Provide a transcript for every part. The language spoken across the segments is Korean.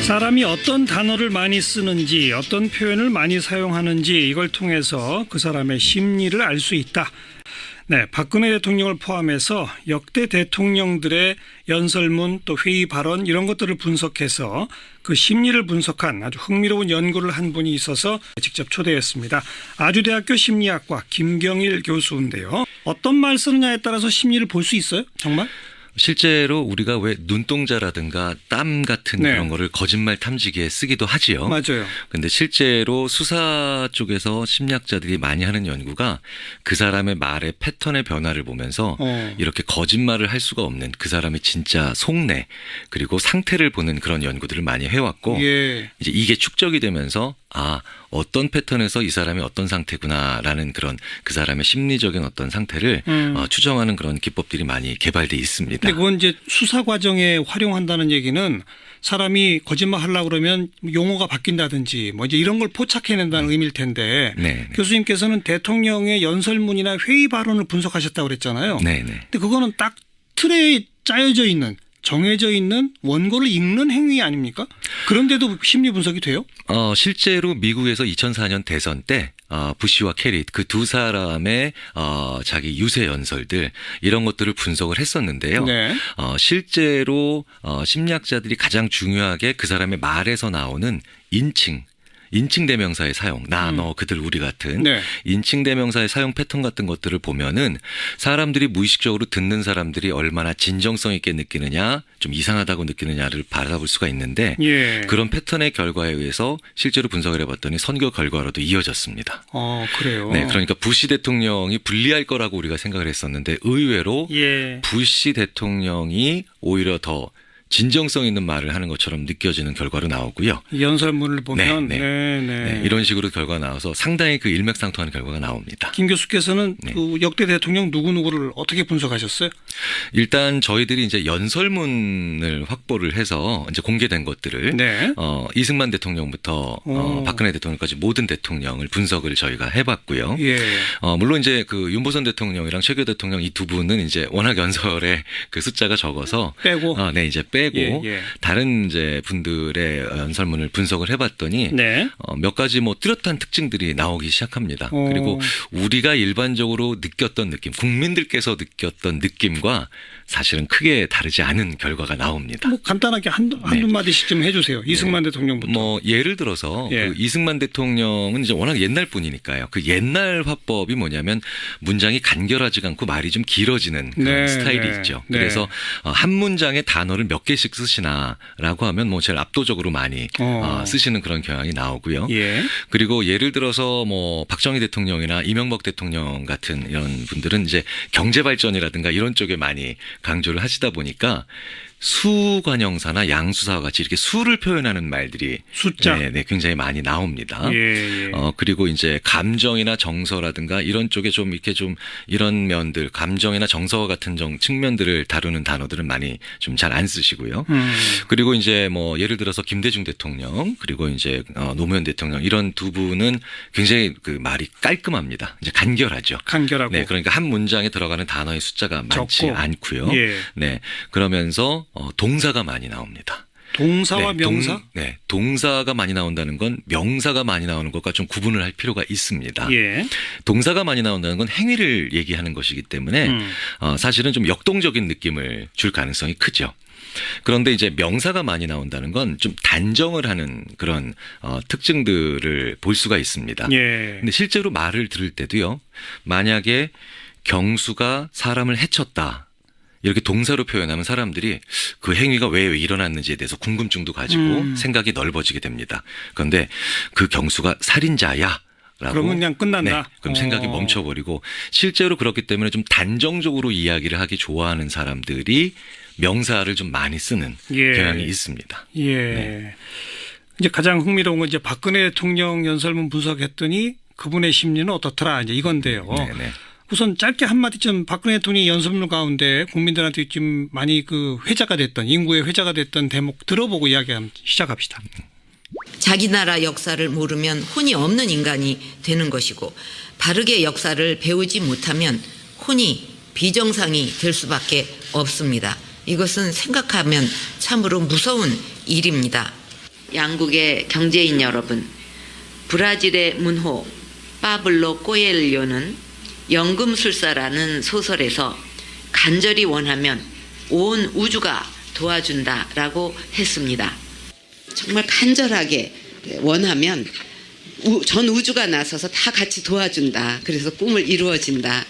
사람이 어떤 단어를 많이 쓰는지, 어떤 표현을 많이 사용하는지 이걸 통해서 그 사람의 심리를 알 수 있다. 네, 박근혜 대통령을 포함해서 역대 대통령들의 연설문 또 회의 발언 이런 것들을 분석해서 그 심리를 분석한 아주 흥미로운 연구를 한 분이 있어서 직접 초대했습니다. 아주대학교 심리학과 김경일 교수인데요. 어떤 말 쓰느냐에 따라서 심리를 볼 수 있어요? 정말? 실제로 우리가 왜 눈동자라든가 땀 같은 그런 거를 거짓말 탐지기에 쓰기도 하지요. 맞아요. 근데 실제로 수사 쪽에서 심리학자들이 많이 하는 연구가 그 사람의 말의 패턴의 변화를 보면서 이렇게 거짓말을 할 수가 없는 그 사람의 진짜 속내 그리고 상태를 보는 그런 연구들을 많이 해왔고 이제 이게 축적이 되면서 어떤 패턴에서 이 사람이 어떤 상태구나라는 그런 그 사람의 심리적인 어떤 상태를 추정하는 그런 기법들이 많이 개발돼 있습니다. 근데 그건 이제 수사 과정에 활용한다는 얘기는 사람이 거짓말 하려고 그러면 용어가 바뀐다든지 뭐 이제 이런 걸 포착해낸다는 의미일 텐데 교수님께서는 대통령의 연설문이나 회의 발언을 분석하셨다고 그랬잖아요. 근데 그거는 딱 틀에 짜여져 있는 정해져 있는 원고를 읽는 행위 아닙니까? 그런데도 심리 분석이 돼요? 실제로 미국에서 2004년 대선 때 부시와 캐리 그 두 사람의 자기 유세 연설들 이런 것들을 분석을 했었는데요. 실제로 심리학자들이 가장 중요하게 그 사람의 말에서 나오는 인칭 대명사의 사용, 나, 너, 그들, 우리 같은 인칭 대명사의 사용 패턴 같은 것들을 보면은 사람들이 무의식적으로 듣는 사람들이 얼마나 진정성 있게 느끼느냐, 좀 이상하다고 느끼느냐를 바라볼 수가 있는데 그런 패턴의 결과에 의해서 실제로 분석을 해봤더니 선거 결과로도 이어졌습니다. 그래요? 네, 그러니까 부시 대통령이 불리할 거라고 우리가 생각을 했었는데 의외로 부시 대통령이 오히려 더 진정성 있는 말을 하는 것처럼 느껴지는 결과로 나오고요. 연설문을 보면 이런 식으로 결과가 나와서 상당히 그 일맥상통하는 결과가 나옵니다. 김 교수께서는 그 역대 대통령 누구누구를 어떻게 분석하셨어요? 일단 저희들이 이제 연설문을 확보를 해서 이제 공개된 것들을 이승만 대통령부터 박근혜 대통령까지 모든 대통령을 분석을 저희가 해봤고요. 물론 이제 그 윤보선 대통령이랑 최규 대통령 이 두 분은 이제 워낙 연설의 그 숫자가 적어서 빼고 다른 이제 분들의 연설문을 분석을 해봤더니 몇 가지 뭐 뚜렷한 특징들이 나오기 시작합니다. 그리고 우리가 일반적으로 느꼈던 느낌, 국민들께서 느꼈던 느낌과 사실은 크게 다르지 않은 결과가 나옵니다. 뭐 간단하게 한두 마디씩 좀 해주세요. 이승만 대통령부터. 뭐 예를 들어서 그 이승만 대통령은 이제 워낙 옛날 분이니까요. 그 옛날 화법이 뭐냐면 문장이 간결하지 않고 말이 좀 길어지는 그런 스타일이 있죠. 그래서 한 문장의 단어를 몇 개씩 쓰시나라고 하면 뭐 제일 압도적으로 많이 쓰시는 그런 경향이 나오고요. 그리고 예를 들어서 뭐 박정희 대통령이나 이명박 대통령 같은 이런 분들은 이제 경제 발전이라든가 이런 쪽에 많이 강조를 하시다 보니까 수관형사나 양수사와 같이 이렇게 수를 표현하는 말들이 숫자 굉장히 많이 나옵니다. 그리고 이제 감정이나 정서라든가 이런 쪽에 좀 이렇게 좀 이런 면들, 감정이나 정서 같은 측면들을 다루는 단어들은 많이 좀 잘 안 쓰시고요. 그리고 이제 뭐 예를 들어서 김대중 대통령 그리고 이제 노무현 대통령 이런 두 분은 굉장히 그 말이 깔끔합니다. 이제 간결하죠. 간결하고. 그러니까 한 문장에 들어가는 단어의 숫자가 많지 적고. 않고요. 그러면서 동사가 많이 나옵니다. 동사와 명사? 동사가 많이 나온다는 건 명사가 많이 나오는 것과 좀 구분을 할 필요가 있습니다. 동사가 많이 나온다는 건 행위를 얘기하는 것이기 때문에 사실은 좀 역동적인 느낌을 줄 가능성이 크죠. 그런데 이제 명사가 많이 나온다는 건 좀 단정을 하는 그런 특징들을 볼 수가 있습니다. 근데 실제로 말을 들을 때도요. 만약에 경수가 사람을 해쳤다. 이렇게 동사로 표현하면 사람들이 그 행위가 왜 일어났는지에 대해서 궁금증도 가지고 생각이 넓어지게 됩니다. 그런데 그 경수가 살인자야. 그러면 그냥 끝난다. 그럼 생각이 멈춰버리고 실제로 그렇기 때문에 좀 단정적으로 이야기를 하기 좋아하는 사람들이 명사를 좀 많이 쓰는 경향이 있습니다. 이제 가장 흥미로운 건 이제 박근혜 대통령 연설문 분석했더니 그분의 심리는 어떻더라 이제 이건데요. 우선 짧게 한마디 좀 박근혜 대통령의 연설문 가운데 국민들한테 좀 많이 그 회자가 됐던 인구의 회자가 됐던 대목 들어보고 이야기 시작합시다. 자기 나라 역사를 모르면 혼이 없는 인간이 되는 것이고 바르게 역사를 배우지 못하면 혼이 비정상이 될 수밖에 없습니다. 이것은 생각하면 참으로 무서운 일입니다. 양국의 경제인 여러분, 브라질의 문호 파블로 코엘료는 연금술사라는 소설에서 간절히 원하면 온 우주가 도와준다라고 했습니다. 정말 간절하게 원하면 전 우주가 나서서 다 같이 도와준다. 그래서 꿈을 이루어진다.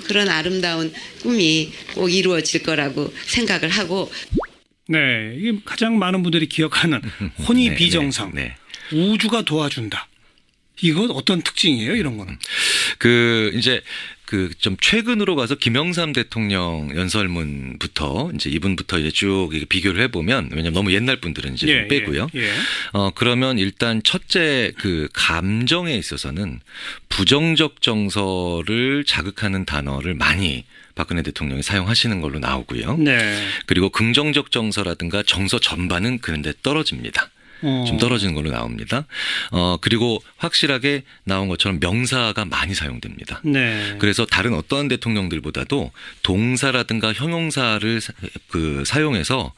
그런 아름다운 꿈이 꼭 이루어질 거라고 생각을 하고. 네, 이게 가장 많은 분들이 기억하는 혼이 네, 비정상, 네. 우주가 도와준다. 이건 어떤 특징이에요, 이런 거는? 이제 좀 최근으로 가서 김영삼 대통령 연설문부터 이제 이분부터 이제 쭉 비교를 해보면, 왜냐면 너무 옛날 분들은 이제 좀 빼고요. 그러면 일단 첫째 감정에 있어서는 부정적 정서를 자극하는 단어를 많이 박근혜 대통령이 사용하시는 걸로 나오고요. 네. 그리고 긍정적 정서라든가 정서 전반은 그런데 떨어집니다. 좀 떨어지는 걸로 나옵니다. 그리고 확실하게 나온 것처럼 명사가 많이 사용됩니다. 네. 그래서 다른 어떤 대통령들보다도 동사라든가 형용사를 사용해서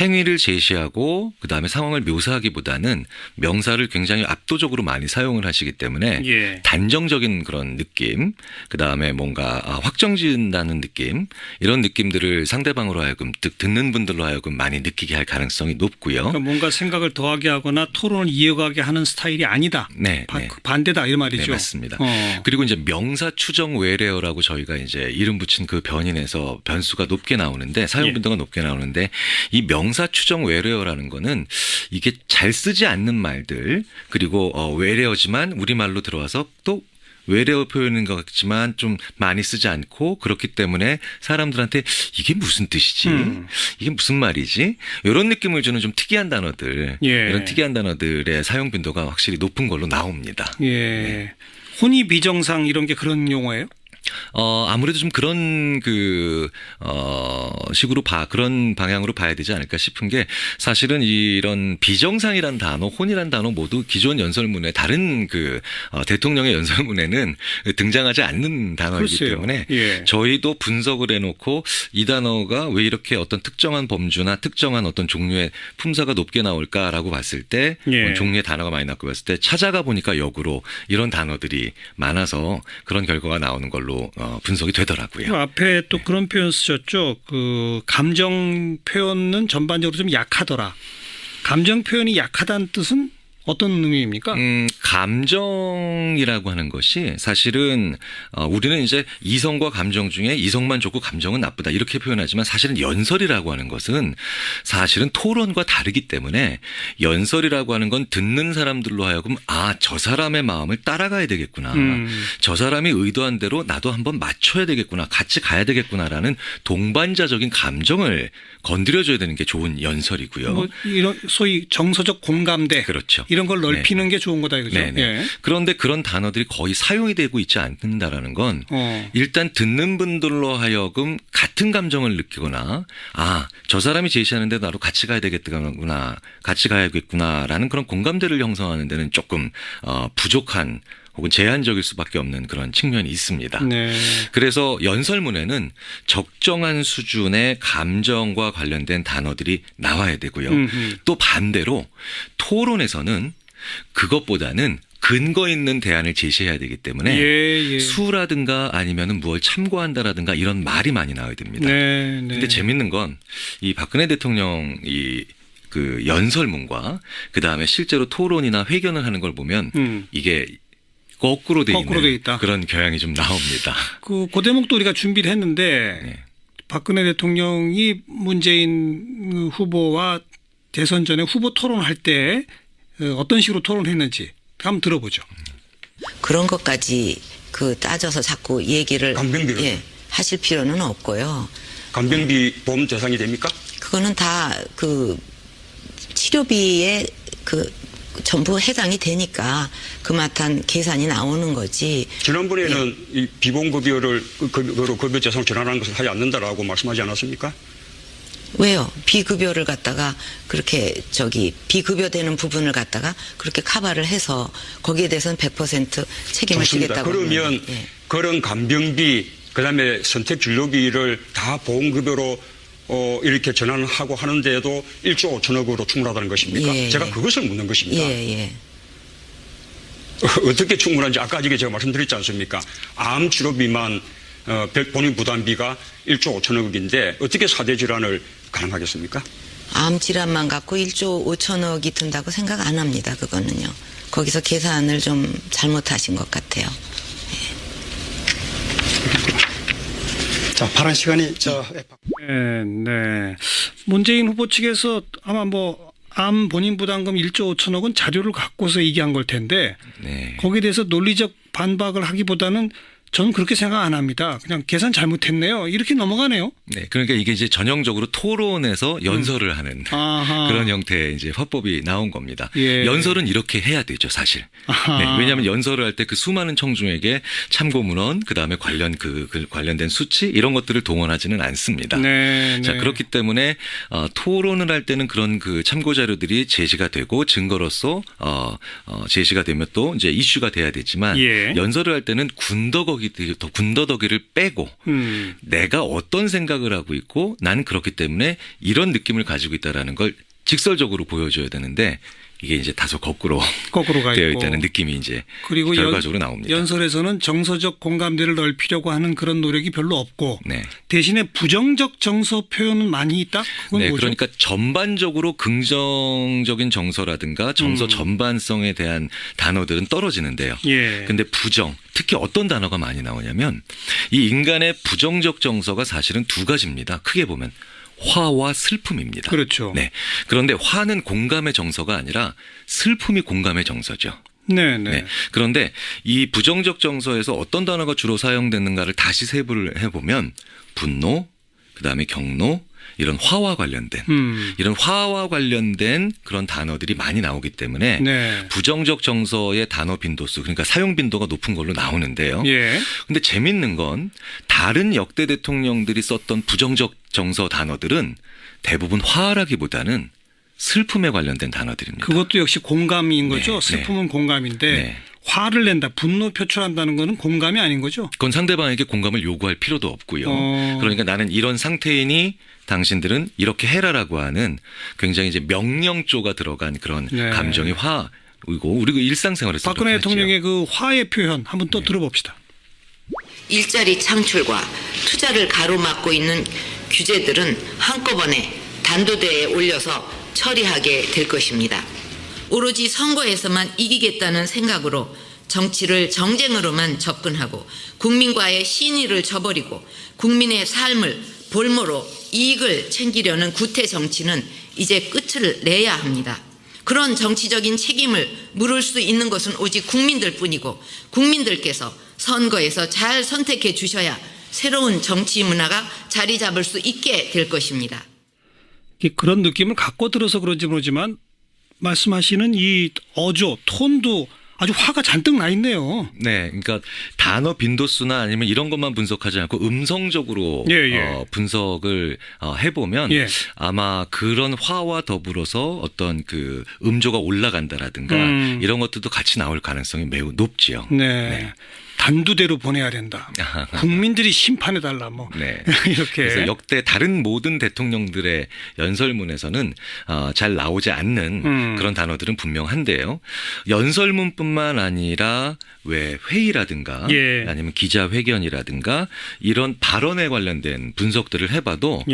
행위를 제시하고 그다음에 상황을 묘사하기보다는 명사를 굉장히 압도적으로 많이 사용을 하시기 때문에 예. 단정적인 그런 느낌, 그다음에 뭔가 확정지은다는 느낌, 이런 느낌들을 상대방으로 하여금 듣는 분들로 하여금 많이 느끼게 할 가능성이 높고요. 그러니까 뭔가 생각을 더하게 하거나 토론을 이어가게 하는 스타일이 아니다. 네, 반대다 이 말이죠. 네, 맞습니다. 그리고 이제 명사 추정 외래어라고 저희가 이제 이름 붙인 그 변인에서 변수가 높게 나오는데, 사용 빈도가 높게 나오는데, 이 명사 추정 외래어라는 거는 이게 잘 쓰지 않는 말들, 그리고 외래어지만 우리말로 들어와서 또 외래어 표현인 것 같지만 좀 많이 쓰지 않고, 그렇기 때문에 사람들한테 이게 무슨 뜻이지? 이게 무슨 말이지? 이런 느낌을 주는 좀 특이한 단어들, 이런 특이한 단어들의 사용 빈도가 확실히 높은 걸로 나옵니다. 예. 네. 혼이 비정상 이런 게 그런 용어예요? 아무래도 좀 그런 식으로 그런 방향으로 봐야 되지 않을까 싶은 게, 사실은 이런 비정상이란 단어, 혼이란 단어 모두 기존 연설문에 다른 대통령의 연설문에는 등장하지 않는 단어이기 글쎄요. 때문에 예. 저희도 분석을 해놓고 이 단어가 왜 이렇게 어떤 특정한 범주나 특정한 어떤 종류의 품사가 높게 나올까라고 봤을 때, 종류의 단어가 많이 나올 봤을 때 찾아가 보니까 역으로 이런 단어들이 많아서 그런 결과가 나오는 걸로 분석이 되더라고요. 앞에 또 그런 표현 쓰셨죠. 감정 표현은 전반적으로 좀 약하더라. 감정 표현이 약하다는 뜻은 어떤 의미입니까? 감정이라고 하는 것이 사실은 우리는 이제 이성과 감정 중에 이성만 좋고 감정은 나쁘다 이렇게 표현하지만, 사실은 연설이라고 하는 것은 사실은 토론과 다르기 때문에, 연설이라고 하는 건 듣는 사람들로 하여금 저 사람의 마음을 따라가야 되겠구나. 저 사람이 의도한 대로 나도 한번 맞춰야 되겠구나. 같이 가야 되겠구나라는 동반자적인 감정을 건드려줘야 되는 게 좋은 연설이고요. 이런 소위 정서적 공감대. 그렇죠. 이런 걸 넓히는 게 좋은 거다 이거죠. 예. 그런데 그런 단어들이 거의 사용이 되고 있지 않는다라는 건 일단 듣는 분들로 하여금 같은 감정을 느끼거나, 저 사람이 제시하는데 나도 같이 가야 되겠구나, 같이 가야겠구나라는 그런 공감대를 형성하는 데는 조금 부족한 혹은 제한적일 수밖에 없는 그런 측면이 있습니다. 네. 그래서 연설문에는 적정한 수준의 감정과 관련된 단어들이 나와야 되고요. 또 반대로 토론에서는 그것보다는 근거 있는 대안을 제시해야 되기 때문에 수라든가 아니면은 무엇을 참고한다라든가 이런 말이 많이 나와야 됩니다. 근데 재밌는 건 이 박근혜 대통령 연설문과 그다음에 실제로 토론이나 회견을 하는 걸 보면 이게 거꾸로 돼 있다. 그런 경향이 좀 나옵니다. 그 대목도 우리가 준비를 했는데, 박근혜 대통령이 문재인 후보와 대선 전에 후보 토론할 때 어떤 식으로 토론했는지 한번 들어보죠. 그런 것까지 따져서 자꾸 얘기를 하실 필요는 없고요. 간병비 보험 대상이 됩니까? 그거는 다 치료비에 전부 해당이 되니까 그마탄 계산이 나오는 거지. 지난번에는 이 비보험급여를 급여 대상 전환하는 것을 하지 않는다라고 말씀하지 않았습니까? 왜요? 비급여를 갖다가 그렇게 비급여되는 부분을 갖다가 그렇게 커버를 해서 거기에 대해서는 100% 책임을 지겠다고. 그러면 그런 간병비 그다음에 선택진료비를 다 보험급여로 이렇게 전환을 하고 하는데도 1조 5천억으로 충분하다는 것입니까? 예. 제가 그것을 묻는 것입니다. 예. 어떻게 충분한지 아까 이게 제가 말씀드렸지 않습니까? 암 치료 비만 본인 부담비가 1조 5천억인데 어떻게 4대 질환을 가능하겠습니까? 암 질환만 갖고 1조 5천억이 든다고 생각 안 합니다. 그거는요. 거기서 계산을 좀 잘못하신 것 같아요. 자, 발언 시간이 네. 문재인 후보 측에서 아마 암 본인 부담금 1조 5천억은 자료를 갖고서 얘기한 걸 텐데 네. 거기에 대해서 논리적 반박을 하기보다는 저는 그렇게 생각 안 합니다. 그냥 계산 잘못했네요. 이렇게 넘어가네요. 네, 그러니까 이게 이제 전형적으로 토론에서 연설을 하는 그런 형태의 이제 화법이 나온 겁니다. 예. 연설은 이렇게 해야 되죠, 사실. 네, 왜냐하면 연설을 할 때 그 수많은 청중에게 참고 문헌, 그 다음에 관련된 수치 이런 것들을 동원하지는 않습니다. 네, 자, 그렇기 때문에 토론을 할 때는 그런 그 참고 자료들이 제시가 되고 증거로서 제시가 되면 또 이제 이슈가 돼야 되지만 예. 연설을 할 때는 군더더기를 빼고 내가 어떤 생각을 하고 있고 나는 그렇기 때문에 이런 느낌을 가지고 있다라는 걸 직설적으로 보여줘야 되는데 이게 이제 다소 거꾸로 가 되어 있고. 있다는 느낌이 이제 그리고 결과적으로 나옵니다. 연설에서는 정서적 공감대를 넓히려고 하는 그런 노력이 별로 없고 네. 대신에 부정적 정서 표현은 많이 있다? 그건 네, 뭐죠? 그러니까 전반적으로 긍정적인 정서라든가 정서 전반성에 대한 단어들은 떨어지는데요. 예. 근데 부정, 특히 어떤 단어가 많이 나오냐면 이 인간의 부정적 정서가 사실은 두 가지입니다. 크게 보면 화와 슬픔입니다. 그렇죠. 네. 그런데 화는 공감의 정서가 아니라 슬픔이 공감의 정서죠. 네. 네. 그런데 이 부정적 정서에서 어떤 단어가 주로 사용되는가를 다시 세부를 해보면 분노, 그다음에 경로, 이런 화와 관련된 이런 화와 관련된 그런 단어들이 많이 나오기 때문에 네. 부정적 정서의 단어 빈도수 그러니까 사용 빈도가 높은 걸로 나오는데요. 예. 근데 재밌는 건 다른 역대 대통령들이 썼던 부정적 정서 단어들은 대부분 화라기보다는 슬픔에 관련된 단어들입니다. 그것도 역시 공감인 거죠. 네, 슬픔은 공감인데 네. 화를 낸다, 분노 표출한다는 거는 공감이 아닌 거죠. 그건 상대방에게 공감을 요구할 필요도 없고요. 그러니까 나는 이런 상태이니 당신들은 이렇게 해라라고 하는 굉장히 이제 명령조가 들어간 그런 네. 감정이 화이고 우리가 일상생활에서 박근혜 그렇게 대통령의 그 화의 표현 한번 또 들어봅시다. 일자리 창출과 투자를 가로막고 있는 규제들은 한꺼번에 단도대에 올려서 처리하게 될 것입니다. 오로지 선거에서만 이기겠다는 생각으로 정치를 정쟁으로만 접근하고 국민과의 신의를 저버리고 국민의 삶을 볼모로 이익을 챙기려는 구태 정치는 이제 끝을 내야 합니다. 그런 정치적인 책임을 물을 수 있는 것은 오직 국민들 뿐이고 국민들께서 선거에서 잘 선택해 주셔야 새로운 정치 문화가 자리 잡을 수 있게 될 것입니다. 그런 느낌을 갖고 들어서 그런지 모르지만 말씀하시는 이 어조, 톤도 아주 화가 잔뜩 나 있네요. 네, 그러니까 단어 빈도수나 아니면 이런 것만 분석하지 않고 음성적으로 분석을 해보면 아마 그런 화와 더불어서 어떤 그 음조가 올라간다라든가 이런 것들도 같이 나올 가능성이 매우 높지요. 네. 단두대로 보내야 된다. 국민들이 심판해달라 뭐 네. 이렇게. 그래서 역대 다른 모든 대통령들의 연설문에서는 잘 나오지 않는 그런 단어들은 분명한데요. 연설문뿐만 아니라 왜 회의라든가 아니면 기자회견이라든가 이런 발언에 관련된 분석들을 해봐도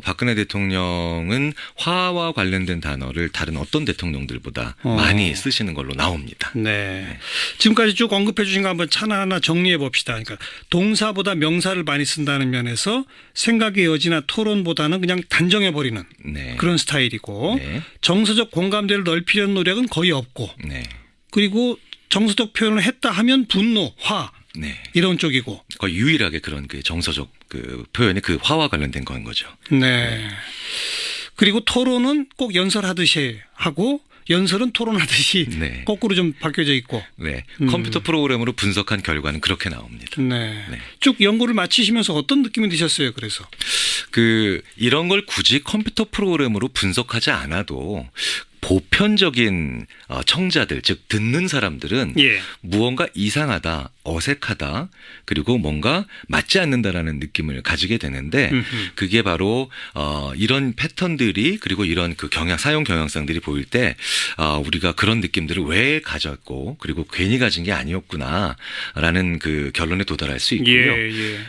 박근혜 대통령은 화와 관련된 단어를 다른 어떤 대통령들보다 많이 쓰시는 걸로 나옵니다. 네. 지금까지 쭉 언급해 주신 거 한번 하나하나 정리해 봅시다. 그러니까 동사보다 명사를 많이 쓴다는 면에서 생각의 여지나 토론보다는 그냥 단정해 버리는 그런 스타일이고 정서적 공감대를 넓히려는 노력은 거의 없고 그리고 정서적 표현을 했다 하면 분노, 화 이런 쪽이고 거의 유일하게 그런 그 정서적 그 표현이 그 화와 관련된 건 거죠. 네. 그리고 토론은 꼭 연설하듯이 하고 연설은 토론하듯이 거꾸로 좀 바뀌어져 있고. 네. 컴퓨터 프로그램으로 분석한 결과는 그렇게 나옵니다. 쭉 연구를 마치시면서 어떤 느낌이 드셨어요? 그래서 이런 걸 굳이 컴퓨터 프로그램으로 분석하지 않아도 보편적인 청자들, 즉 듣는 사람들은 예. 무언가 이상하다, 어색하다, 그리고 뭔가 맞지 않는다라는 느낌을 가지게 되는데 그게 바로 이런 패턴들이 그리고 이런 그 사용 경향성들이 보일 때 우리가 그런 느낌들을 왜 가졌고 그리고 괜히 가진 게 아니었구나라는 그 결론에 도달할 수 있고요. 예.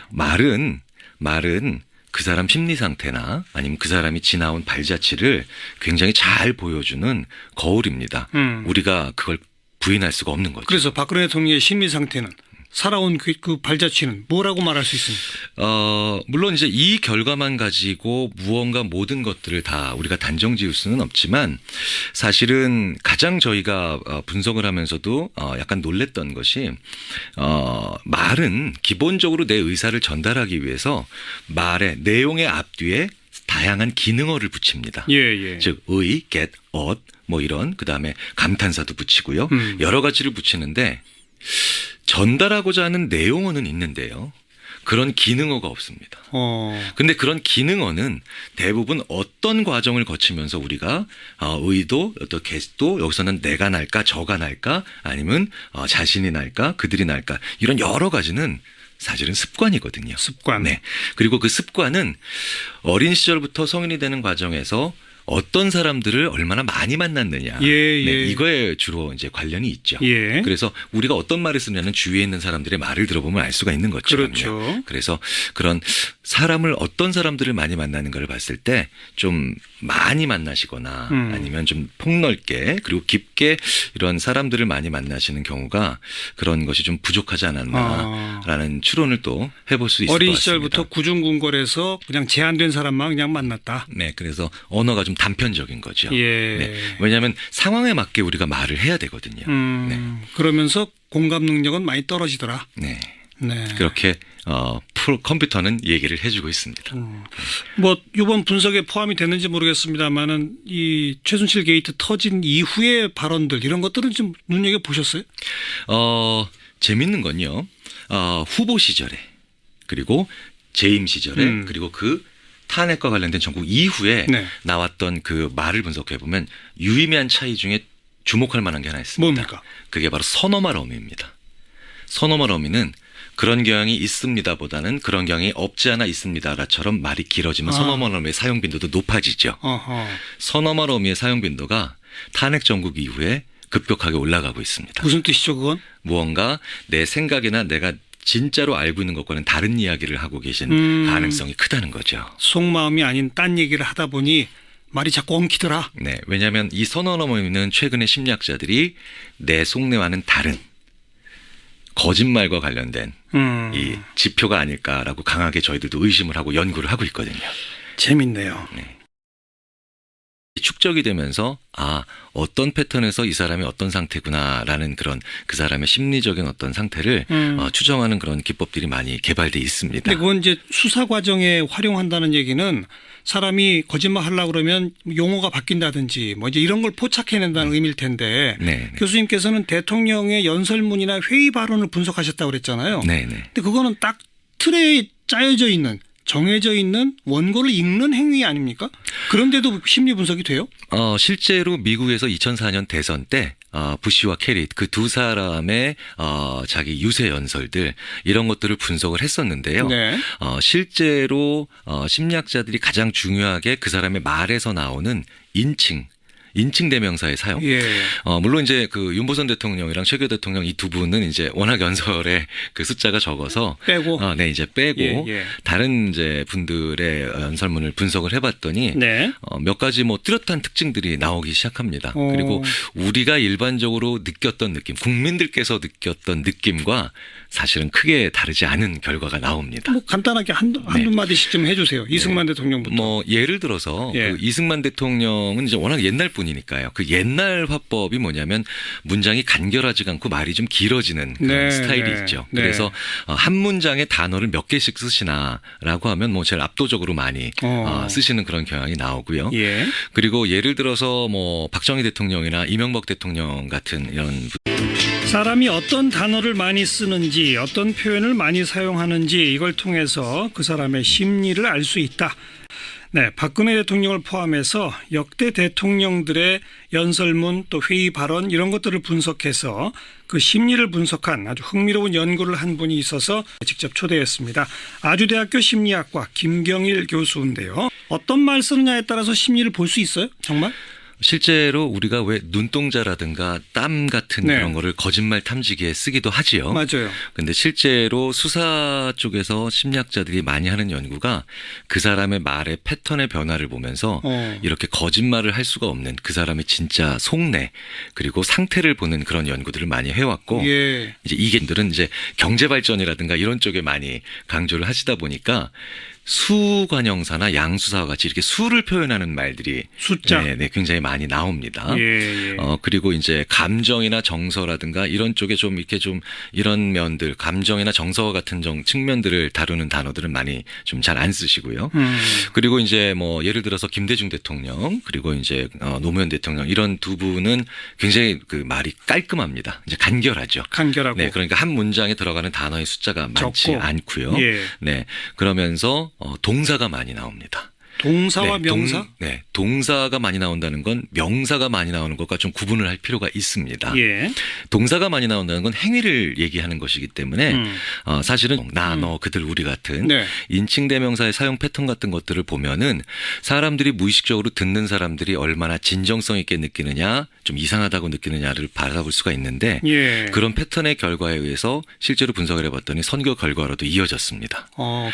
말은 그 사람 심리 상태나 아니면 그 사람이 지나온 발자취를 굉장히 잘 보여주는 거울입니다. 우리가 그걸 부인할 수가 없는 거죠. 그래서 박근혜 대통령의 심리 상태는 살아온 그 발자취는 뭐라고 말할 수 있습니까? 물론 이제 이 결과만 가지고 무언가 모든 것들을 다 우리가 단정 지을 수는 없지만 사실은 가장 저희가 분석을 하면서도 약간 놀랬던 것이 말은 기본적으로 내 의사를 전달하기 위해서 말의 내용의 앞뒤에 다양한 기능어를 붙입니다. 예. 즉 의, get, 뭐 이런 그다음에 감탄사도 붙이고요. 여러 가지를 붙이는데 전달하고자 하는 내용어는 있는데요. 그런 기능어가 없습니다. 근데 그런 기능어는 대부분 어떤 과정을 거치면서 우리가 의도, 어떤 게스도 여기서는 내가 날까, 저가 날까, 아니면 자신이 날까, 그들이 날까 이런 여러 가지는 사실은 습관이거든요. 습관. 네. 그리고 그 습관은 어린 시절부터 성인이 되는 과정에서 어떤 사람들을 얼마나 많이 만났느냐. 예. 네, 이거에 주로 이제 관련이 있죠. 예. 그래서 우리가 어떤 말을 쓰냐는 주위에 있는 사람들의 말을 들어보면 알 수가 있는 것처럼요. 그렇죠. 그래서 그런 어떤 사람들을 많이 만나는가를 봤을 때 좀 많이 만나시거나 아니면 좀 폭넓게 그리고 깊게 이런 사람들을 많이 만나시는 경우가 그런 것이 좀 부족하지 않았나라는 추론을 또 해볼 수 있을 것 같습니다. 어린 시절부터 구중궁궐에서 그냥 제한된 사람만 그냥 만났다. 네, 그래서 언어가 좀 단편적인 거죠. 예. 네, 왜냐하면 상황에 맞게 우리가 말을 해야 되거든요. 네. 그러면서 공감 능력은 많이 떨어지더라. 네. 네. 그렇게 컴퓨터는 얘기를 해주고 있습니다. 뭐 이번 분석에 포함이 됐는지 모르겠습니다만은 이 최순실 게이트 터진 이후의 발언들 이런 것들은 좀 눈여겨 보셨어요? 재밌는 건요. 후보 시절에 그리고 재임 시절에 그리고 그 탄핵과 관련된 정국 이후에 네. 나왔던 그 말을 분석해 보면 유의미한 차이 중에 주목할 만한 게 하나 있습니다. 뭡니까? 그게 바로 선어말 어미입니다. 선어말 어미는 그런 경향이 있습니다보다는 그런 경향이 없지 않아 있습니다라처럼 말이 길어지면 선어말 어미의 사용 빈도도 높아지죠. 선어말 어미의 사용 빈도가 탄핵 정국 이후에 급격하게 올라가고 있습니다. 무슨 뜻이죠, 그건? 무언가 내 생각이나 내가 진짜로 알고 있는 것과는 다른 이야기를 하고 계신 가능성이 크다는 거죠. 속마음이 아닌 딴 얘기를 하다 보니 말이 자꾸 엉키더라. 네, 왜냐하면 이 선언 어머니는 최근에 심리학자들이 내 속내와는 다른 거짓말과 관련된 이 지표가 아닐까라고 강하게 저희들도 의심을 하고 연구를 하고 있거든요. 재밌네요. 네. 축적이 되면서 어떤 패턴에서 이 사람이 어떤 상태구나라는 그런 그 사람의 심리적인 어떤 상태를 추정하는 그런 기법들이 많이 개발돼 있습니다. 근데 그건 이제 수사 과정에 활용한다는 얘기는 사람이 거짓말 하려고 그러면 용어가 바뀐다든지 뭐 이제 이런 걸 포착해낸다는 의미일 텐데 네. 교수님께서는 대통령의 연설문이나 회의 발언을 분석하셨다고 그랬잖아요. 네. 근데 그거는 딱 틀에 짜여져 있는 정해져 있는 원고를 읽는 행위 아닙니까? 그런데도 심리 분석이 돼요? 실제로 미국에서 2004년 대선 때 부시와 캐리 그 두 사람의 자기 유세 연설들 이런 것들을 분석을 했었는데요. 네. 실제로 심리학자들이 가장 중요하게 그 사람의 말에서 나오는 인칭 대명사의 사용. 예. 물론 이제 그 윤보선 대통령이랑 최규 대통령 이 두 분은 이제 워낙 연설에 그 숫자가 적어서 빼고. 네, 이제 빼고 예. 다른 이제 분들의 연설문을 분석을 해봤더니 네. 몇 가지 뭐 뚜렷한 특징들이 나오기 시작합니다. 그리고 우리가 일반적으로 느꼈던 느낌, 국민들께서 느꼈던 느낌과 사실은 크게 다르지 않은 결과가 나옵니다. 뭐 간단하게 한두 마디씩 좀 해주세요. 이승만 대통령부터. 뭐 예를 들어서 예. 그 이승만 대통령은 이제 워낙 옛날 분이니까요. 그 옛날 화법이 뭐냐면 문장이 간결하지가 않고 말이 좀 길어지는 그런 스타일이 있죠. 그래서 한 문장에 단어를 몇 개씩 쓰시나라고 하면 뭐 제일 압도적으로 많이 쓰시는 그런 경향이 나오고요. 예. 그리고 예를 들어서 뭐 박정희 대통령이나 이명박 대통령 같은 이런 사람이 어떤 단어를 많이 쓰는지 어떤 표현을 많이 사용하는지 이걸 통해서 그 사람의 심리를 알 수 있다. 네, 박근혜 대통령을 포함해서 역대 대통령들의 연설문 또 회의 발언 이런 것들을 분석해서 그 심리를 분석한 아주 흥미로운 연구를 한 분이 있어서 직접 초대했습니다. 아주대학교 심리학과 김경일 교수인데요. 어떤 말 쓰느냐에 따라서 심리를 볼 수 있어요? 정말? 실제로 우리가 왜 눈동자라든가 땀 같은 네. 그런 거를 거짓말 탐지기에 쓰기도 하지요. 맞아요. 근데 실제로 수사 쪽에서 심리학자들이 많이 하는 연구가 그 사람의 말의 패턴의 변화를 보면서 이렇게 거짓말을 할 수가 없는 그 사람의 진짜 속내 그리고 상태를 보는 그런 연구들을 많이 해왔고 예. 이제 이게들은 이제 경제 발전이라든가 이런 쪽에 많이 강조를 하시다 보니까 수관형사나 양수사와 같이 이렇게 수를 표현하는 말들이 숫자. 네, 굉장히 많이 나옵니다. 예. 그리고 이제 감정이나 정서라든가 이런 쪽에 좀 이렇게 좀 이런 면들, 감정이나 정서 같은 측면들을 다루는 단어들은 많이 좀 잘 안 쓰시고요. 그리고 이제 뭐 예를 들어서 김대중 대통령 그리고 이제 노무현 대통령 이런 두 분은 굉장히 그 말이 깔끔합니다. 이제 간결하죠. 간결하고. 네, 그러니까 한 문장에 들어가는 단어의 숫자가 많지 적고. 않고요. 예. 네, 그러면서 동사가 많이 나옵니다. 동사와 네, 명사? 동사가 많이 나온다는 건 명사가 많이 나오는 것과 좀 구분을 할 필요가 있습니다. 예. 동사가 많이 나온다는 건 행위를 얘기하는 것이기 때문에 사실은 나, 너, 그들, 우리 같은 네. 인칭 대명사의 사용 패턴 같은 것들을 보면은 사람들이 무의식적으로 듣는 사람들이 얼마나 진정성 있게 느끼느냐 좀 이상하다고 느끼느냐를 바라볼 수가 있는데 예. 그런 패턴의 결과에 의해서 실제로 분석을 해봤더니 선거 결과로도 이어졌습니다.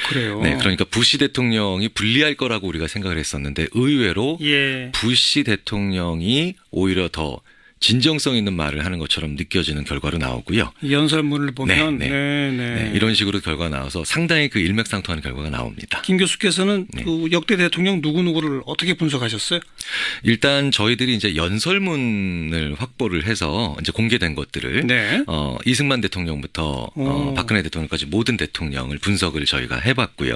그래요. 네, 그러니까 부시 대통령이 불리할 거라고 우리가 생각을 했었는데 의외로 예. 부시 대통령이 오히려 더 진정성 있는 말을 하는 것처럼 느껴지는 결과로 나오고요. 연설문을 보면 네, 이런 식으로 결과가 나와서 상당히 그 일맥상통하는 결과가 나옵니다. 김 교수께서는 네. 그 역대 대통령 누구누구를 어떻게 분석하셨어요? 일단 저희들이 이제 연설문을 확보를 해서 이제 공개된 것들을 네. 이승만 대통령부터 박근혜 대통령까지 모든 대통령을 분석을 저희가 해봤고요.